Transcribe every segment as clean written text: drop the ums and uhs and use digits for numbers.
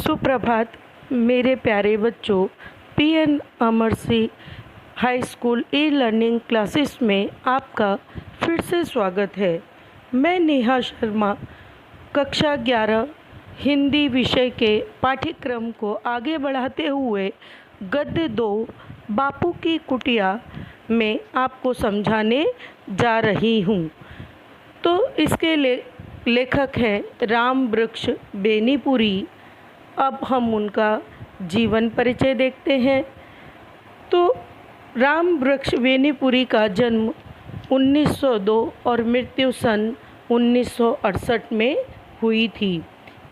सुप्रभात मेरे प्यारे बच्चों। PN Amar Singh high school e learning classes में आपका फिर से स्वागत है। मैं नेहा शर्मा कक्षा 11 हिंदी विषय के पाठ्यक्रम को आगे बढ़ाते हुए गद्य 2 बापू की कुटिया में आपको समझाने जा रही हूँ। तो इसके लेखक हैं राम वृक्ष बेनीपुरी। अब हम उनका जीवन परिचय देखते हैं। तो राम वृक्ष बेनीपुरी का जन्म 1902 और मृत्यु सन 1968 में हुई थी।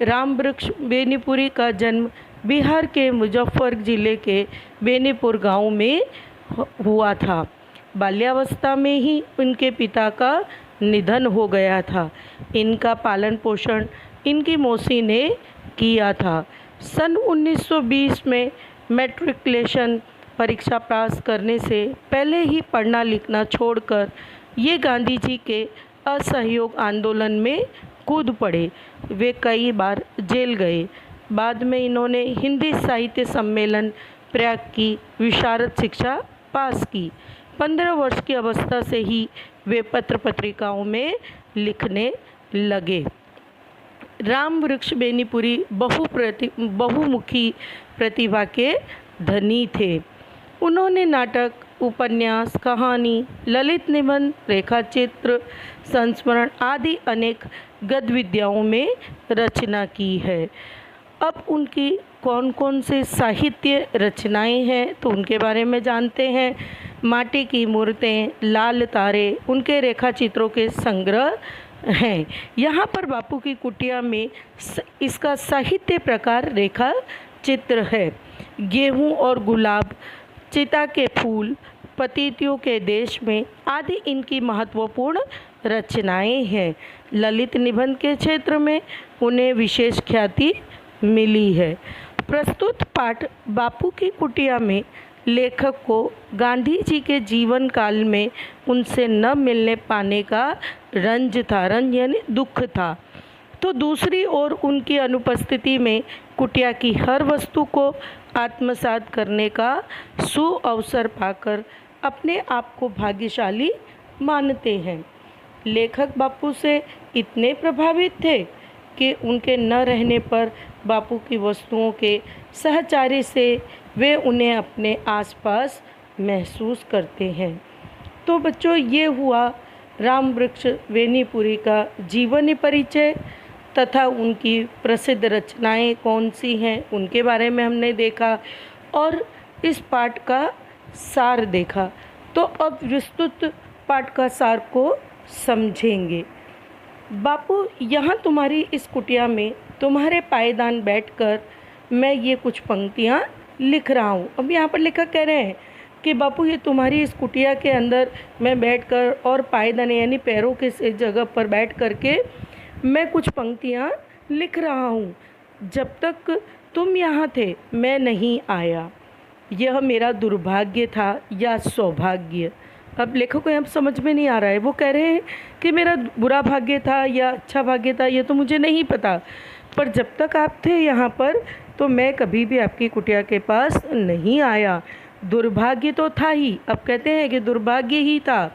राम वृक्ष बेनीपुरी का जन्म बिहार के मुजफ्फरपुर जिले के बेनीपुर गांव में हुआ था। बाल्यावस्था में ही उनके पिता का निधन हो गया था। इनका पालन पोषण इनकी मौसी ने किया था। सन 1920 में मैट्रिकुलेशन परीक्षा पास करने से पहले ही पढ़ना लिखना छोड़कर ये गांधी जी के असहयोग आंदोलन में कूद पड़े। वे कई बार जेल गए। बाद में इन्होंने हिंदी साहित्य सम्मेलन प्रयाग की विशारद शिक्षा पास की। 15 वर्ष की अवस्था से ही वे पत्र पत्रिकाओं में लिखने लगे। राम वृक्ष बेनीपुरी बहुमुखी प्रतिभा के धनी थे। उन्होंने नाटक, उपन्यास, कहानी, ललित निबंध, रेखाचित्र, संस्मरण आदि अनेक गद्य विद्याओं में रचना की है। अब उनकी कौन कौन से साहित्य रचनाएं हैं तो उनके बारे में जानते हैं। माटी की मूर्तें, लाल तारे उनके रेखाचित्रों के संग्रह हैं। यहाँ पर बापू की कुटिया में इसका साहित्य प्रकार रेखा चित्र है। गेहूँ और गुलाब, चिता के फूल, पतितियों के देश में आदि इनकी महत्वपूर्ण रचनाएं हैं। ललित निबंध के क्षेत्र में उन्हें विशेष ख्याति मिली है। प्रस्तुत पाठ बापू की कुटिया में लेखक को गांधी जी के जीवन काल में उनसे न मिलने पाने का रंज यानी दुख था। तो दूसरी ओर उनकी अनुपस्थिति में कुटिया की हर वस्तु को आत्मसात करने का सुअवसर पाकर अपने आप को भाग्यशाली मानते हैं। लेखक बापू से इतने प्रभावित थे कि उनके न रहने पर बापू की वस्तुओं के सहचारी से वे उन्हें अपने आसपास महसूस करते हैं। तो बच्चों, ये हुआ राम वृक्ष बेनीपुरी का जीवनी परिचय तथा उनकी प्रसिद्ध रचनाएं कौन सी हैं उनके बारे में हमने देखा और इस पाठ का सार देखा। तो अब विस्तृत पाठ का सार को समझेंगे। बापू, यहाँ तुम्हारी इस कुटिया में तुम्हारे पायदान बैठकर मैं ये कुछ पंक्तियाँ लिख रहा हूँ। अब यहाँ पर लेखक कह रहे हैं कि बापू, ये तुम्हारी इस कुटिया के अंदर मैं बैठकर और पायदान यानी पैरों के से जगह पर बैठ कर के मैं कुछ पंक्तियाँ लिख रहा हूँ। जब तक तुम यहाँ थे मैं नहीं आया। यह मेरा दुर्भाग्य था या सौभाग्य। अब लेखक को यहाँ समझ में नहीं आ रहा है। वो कह रहे हैं कि मेरा बुरा भाग्य था या अच्छा भाग्य था, ये तो मुझे नहीं पता, पर जब तक आप थे यहाँ पर तो मैं कभी भी आपकी कुटिया के पास नहीं आया। दुर्भाग्य तो था ही। अब कहते हैं कि दुर्भाग्य ही था,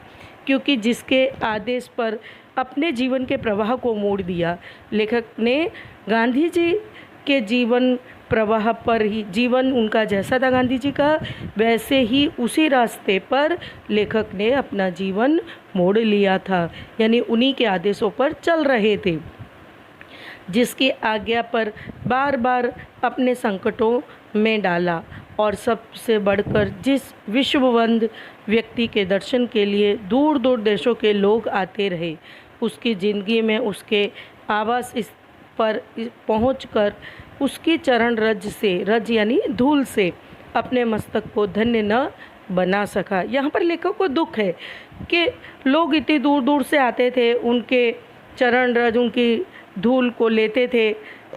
क्योंकि जिसके आदेश पर अपने जीवन के प्रवाह को मोड़ दिया। लेखक ने गांधी जी के जीवन प्रवाह पर ही, जीवन उनका जैसा था गांधी जी का, वैसे ही उसी रास्ते पर लेखक ने अपना जीवन मोड़ लिया था, यानी उन्हीं के आदेशों पर चल रहे थे। जिसकी आज्ञा पर बार बार अपने संकटों में डाला और सबसे बढ़कर जिस विश्ववंद व्यक्ति के दर्शन के लिए दूर दूर देशों के लोग आते रहे, उसकी ज़िंदगी में उसके आवास इस पर पहुंचकर उसकी चरण रज यानी धूल से अपने मस्तक को धन्य न बना सका। यहाँ पर लेखक को दुख है कि लोग इतनी दूर दूर से आते थे, उनके चरण रज उनकी धूल को लेते थे,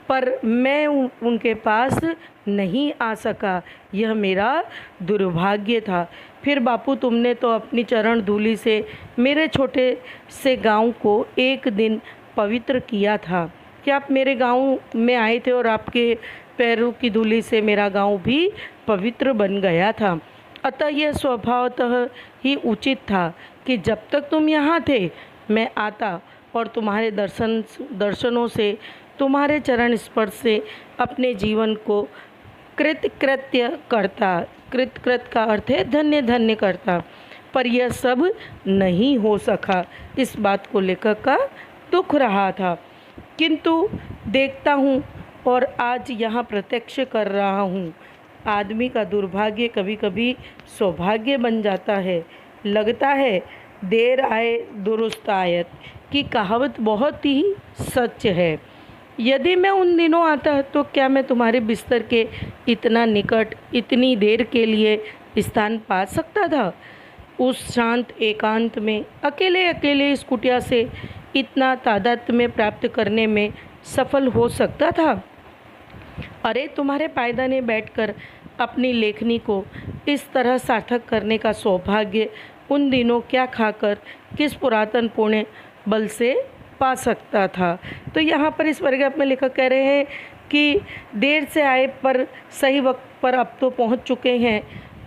पर मैं उनके पास नहीं आ सका। यह मेरा दुर्भाग्य था। फिर बापू, तुमने तो अपनी चरण धूलि से मेरे छोटे से गांव को एक दिन पवित्र किया था। कि आप मेरे गांव में आए थे और आपके पैरों की धूलि से मेरा गांव भी पवित्र बन गया था। अतः यह स्वभावतः ही उचित था कि जब तक तुम यहाँ थे मैं आता और तुम्हारे दर्शनों से, तुम्हारे चरण स्पर्श से अपने जीवन को कृतकृत्य करता। कृतकृत का अर्थ है धन्य धन्य करता, पर यह सब नहीं हो सका। इस बात को लेखक का दुख रहा था, किंतु देखता हूँ और आज यहाँ प्रत्यक्ष कर रहा हूँ, आदमी का दुर्भाग्य कभी कभी सौभाग्य बन जाता है। लगता है देर आए दुरुस्त आयत की कहावत बहुत ही सच है। यदि मैं उन दिनों आता तो क्या मैं तुम्हारे बिस्तर के इतना निकट इतनी देर के लिए स्थान पा सकता था? उस शांत एकांत में अकेले अकेले इस कुटिया से इतना तादात्म्य प्राप्त करने में सफल हो सकता था? अरे तुम्हारे पायदाने बैठकर अपनी लेखनी को इस तरह सार्थक करने का सौभाग्य उन दिनों क्या खाकर किस पुरातन पुण्य बल से पा सकता था। तो यहाँ पर इस पैराग्राफ में लेखक कह रहे हैं कि देर से आए पर सही वक्त पर अब तो पहुँच चुके हैं,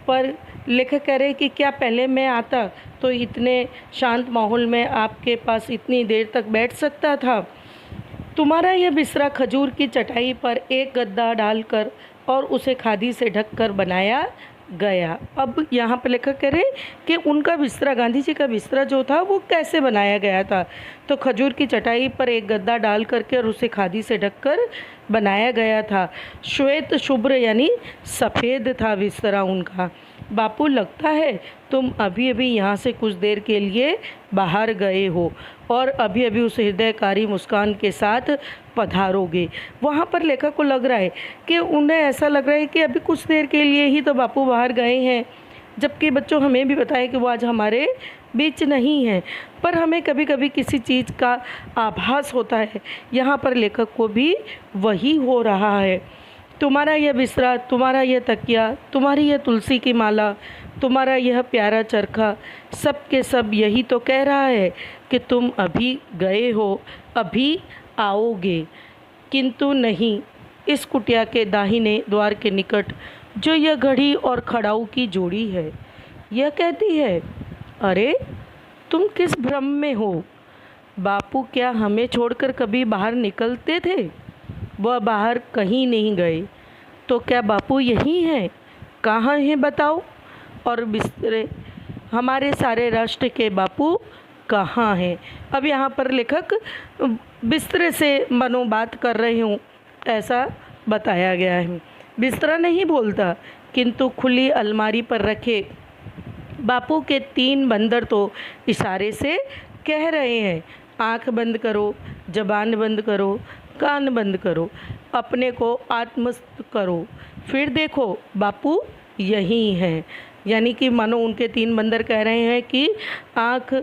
पर लेखक कह रहे हैं कि क्या पहले मैं आता तो इतने शांत माहौल में आपके पास इतनी देर तक बैठ सकता था? तुम्हारा यह बिस्तरा खजूर की चटाई पर एक गद्दा डालकर और उसे खादी से ढककर बनाया गया। अब यहाँ पर लेखक कह रहे कि उनका बिस्तरा, गांधी जी का बिस्तरा जो था वो कैसे बनाया गया था। तो खजूर की चटाई पर एक गद्दा डाल करके और उसे खादी से ढककर बनाया गया था। श्वेत शुभ्र यानी सफ़ेद था बिस्तरा उनका। बापू, लगता है तुम अभी अभी यहाँ से कुछ देर के लिए बाहर गए हो और अभी अभी उस हृदयकारी मुस्कान के साथ पधारोगे। वहाँ पर लेखक को लग रहा है कि उन्हें ऐसा लग रहा है कि अभी कुछ देर के लिए ही तो बापू बाहर गए हैं, जबकि बच्चों हमें भी बताया कि वो आज हमारे बीच नहीं है, पर हमें कभी कभी किसी चीज़ का आभास होता है। यहाँ पर लेखक को भी वही हो रहा है। तुम्हारा यह बिस्तरा, तुम्हारा यह तकिया, तुम्हारी यह तुलसी की माला, तुम्हारा यह प्यारा चरखा, सब के सब यही तो कह रहा है कि तुम अभी गए हो, अभी आओगे। किंतु नहीं, इस कुटिया के दाहिने द्वार के निकट जो यह घड़ी और खड़ाऊ की जोड़ी है, यह कहती है, अरे तुम किस भ्रम में हो? बापू क्या हमें छोड़कर कभी बाहर निकलते थे? वह बाहर कहीं नहीं गए। तो क्या बापू यहीं हैं? कहाँ हैं बताओ? और बिस्तरे, हमारे सारे राष्ट्र के बापू कहाँ हैं? अब यहाँ पर लेखक बिस्तरे से मनो बात कर रहे हूँ ऐसा बताया गया है। बिस्तरा नहीं बोलता, किंतु खुली अलमारी पर रखे बापू के 3 बंदर तो इशारे से कह रहे हैं, आँख बंद करो, जबान बंद करो, कान बंद करो, अपने को आत्मस्थ करो, फिर देखो बापू यहीं हैं। यानी कि मानो उनके 3 बंदर कह रहे हैं कि आँख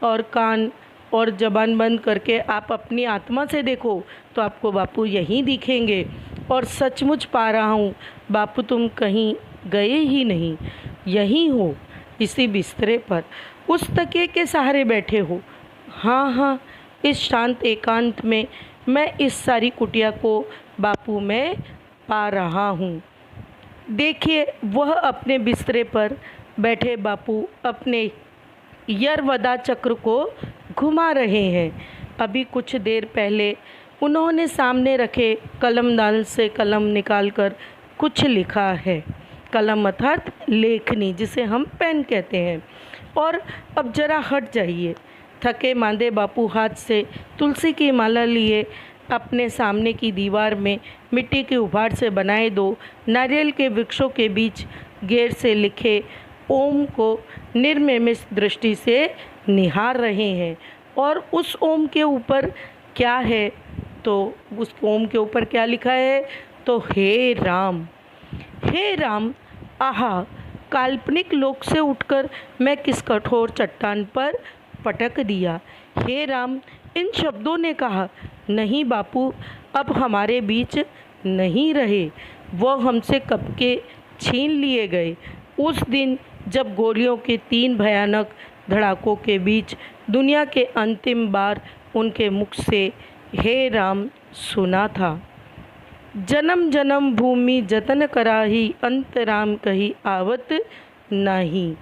और कान और जबान बंद करके आप अपनी आत्मा से देखो तो आपको बापू यहीं दिखेंगे। और सचमुच पा रहा हूँ बापू तुम कहीं गए ही नहीं, यहीं हो, इसी बिस्तरे पर, उस तकिए के सहारे बैठे हो। हाँ हाँ, इस शांत एकांत में मैं इस सारी कुटिया को बापू में पा रहा हूँ। देखिए, वह अपने बिस्तरे पर बैठे बापू अपने यरवदा चक्र को घुमा रहे हैं। अभी कुछ देर पहले उन्होंने सामने रखे कलमदान से कलम निकालकर कुछ लिखा है। कलम अर्थात लेखनी, जिसे हम पेन कहते हैं। और अब जरा हट जाइए। थके मांदे बापू हाथ से तुलसी की माला लिए अपने सामने की दीवार में मिट्टी के उभाड़ से बनाए 2 नारियल के वृक्षों के बीच गेर से लिखे ओम को निर्मिमिष दृष्टि से निहार रहे हैं। और उस ओम के ऊपर क्या है, तो उस ओम के ऊपर क्या लिखा है, तो हे राम, हे राम, आहा, काल्पनिक लोक से उठकर मैं किस कठोर चट्टान पर पटक दिया। हे राम, इन शब्दों ने कहा, नहीं बापू, अब हमारे बीच नहीं रहे, वह हमसे कब के छीन लिए गए। उस दिन जब गोलियों के 3 भयानक धड़ाकों के बीच दुनिया के अंतिम बार उनके मुख से हे राम सुना था। जन्म जन्म भूमि जतन कराही, अंतराम कही आवत नाही।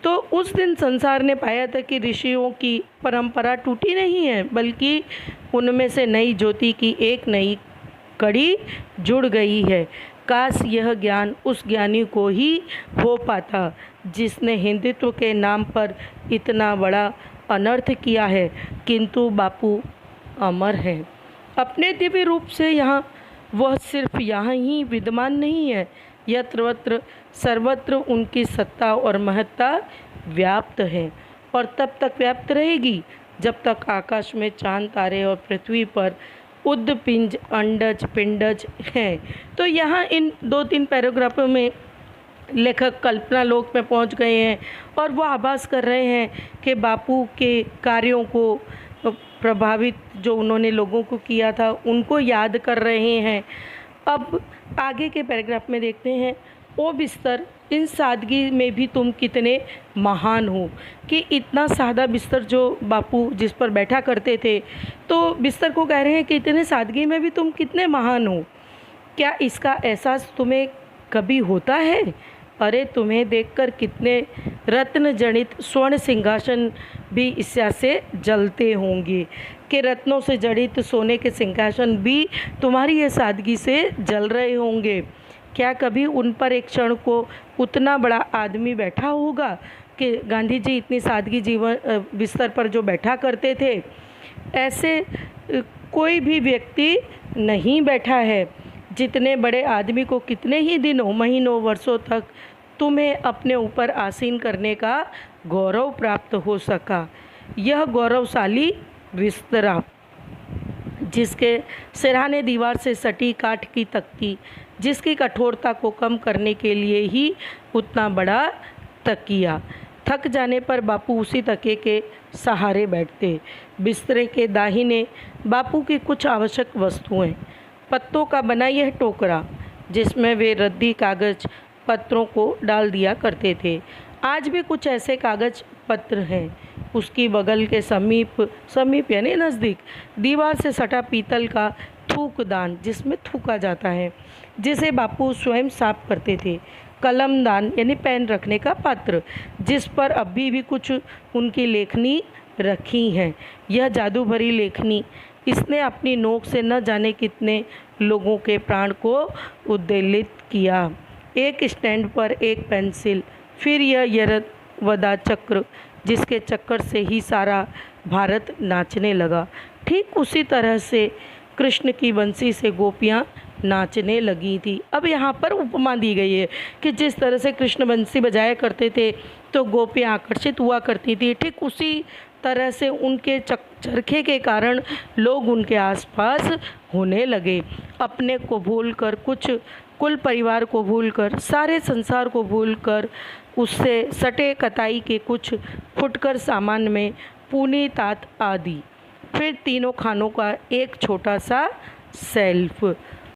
तो उस दिन संसार ने पाया था कि ऋषियों की परंपरा टूटी नहीं है, बल्कि उनमें से नई ज्योति की एक नई कड़ी जुड़ गई है। काश यह ज्ञान उस ज्ञानी को ही हो पाता जिसने हिंदुत्व के नाम पर इतना बड़ा अनर्थ किया है। किंतु बापू अमर हैं अपने दिव्य रूप से। यहाँ वह सिर्फ यहाँ ही विद्यमान नहीं है, यत्र सर्वत्र उनकी सत्ता और महत्ता व्याप्त है और तब तक व्याप्त रहेगी जब तक आकाश में चांद तारे और पृथ्वी पर उद्पिंज अंडज पिंडज हैं। तो यहाँ इन 2-3 पैराग्राफों में लेखक कल्पना लोक में पहुँच गए हैं और वो आभास कर रहे हैं कि बापू के कार्यों को प्रभावित जो उन्होंने लोगों को किया था उनको याद कर रहे हैं। अब आगे के पैराग्राफ में देखते हैं, ओ बिस्तर इन सादगी में भी तुम कितने महान हो। कि इतना सादा बिस्तर जो बापू जिस पर बैठा करते थे, तो बिस्तर को कह रहे हैं कि इतने सादगी में भी तुम कितने महान हो। क्या इसका एहसास तुम्हें कभी होता है? अरे तुम्हें देखकर कितने रत्न जड़ित स्वर्ण सिंहासन भी ईर्ष्या से जलते होंगे। कि रत्नों से जड़ित सोने के सिंहासन भी तुम्हारी ये सादगी से जल रहे होंगे। क्या कभी उन पर एक क्षण को उतना बड़ा आदमी बैठा होगा? कि गांधी जी इतनी सादगी जीवन बिस्तर पर जो बैठा करते थे, ऐसे कोई भी व्यक्ति नहीं बैठा है। जितने बड़े आदमी को कितने ही दिनों, महीनों, वर्षों तक तुम्हें अपने ऊपर आसीन करने का गौरव प्राप्त हो सका। यह गौरवशाली बिस्तरा, जिसके सिरहाने दीवार से सटी काठ की तख्ती, जिसकी कठोरता को कम करने के लिए ही उतना बड़ा तकिया। थक जाने पर बापू उसी तकिए के सहारे बैठते। बिस्तरे के दाहिने बापू की कुछ आवश्यक वस्तुएं, पत्तों का बना यह टोकरा जिसमें वे रद्दी कागज पत्रों को डाल दिया करते थे, आज भी कुछ ऐसे कागज पत्र हैं। उसकी बगल के समीप यानी नज़दीक दीवार से सटा पीतल का थूकदान, जिसमें थूका जाता है, जिसे बापू स्वयं साफ करते थे। कलमदान यानी पेन रखने का पात्र, जिस पर अभी भी कुछ उनकी लेखनी रखी हैं। यह जादू भरी लेखनी, इसने अपनी नोक से न जाने कितने लोगों के प्राण को उद्वेलित किया। एक स्टैंड पर एक पेंसिल, फिर यह यरवदा चक्र, जिसके चक्कर से ही सारा भारत नाचने लगा। ठीक उसी तरह से कृष्ण की बंसी से गोपियाँ नाचने लगी थी। अब यहाँ पर उपमा दी गई है कि जिस तरह से कृष्ण बंसी बजाया करते थे तो गोपियाँ आकर्षित हुआ करती थी, ठीक उसी तरह से उनके चरखे के कारण लोग उनके आसपास होने लगे। अपने को भूलकर, कुछ कुल परिवार को भूलकर, सारे संसार को भूलकर, उससे सटे कताई के कुछ फुटकर सामान में पूनी तात आदि, फिर तीनों खानों का एक छोटा सा सेल्फ।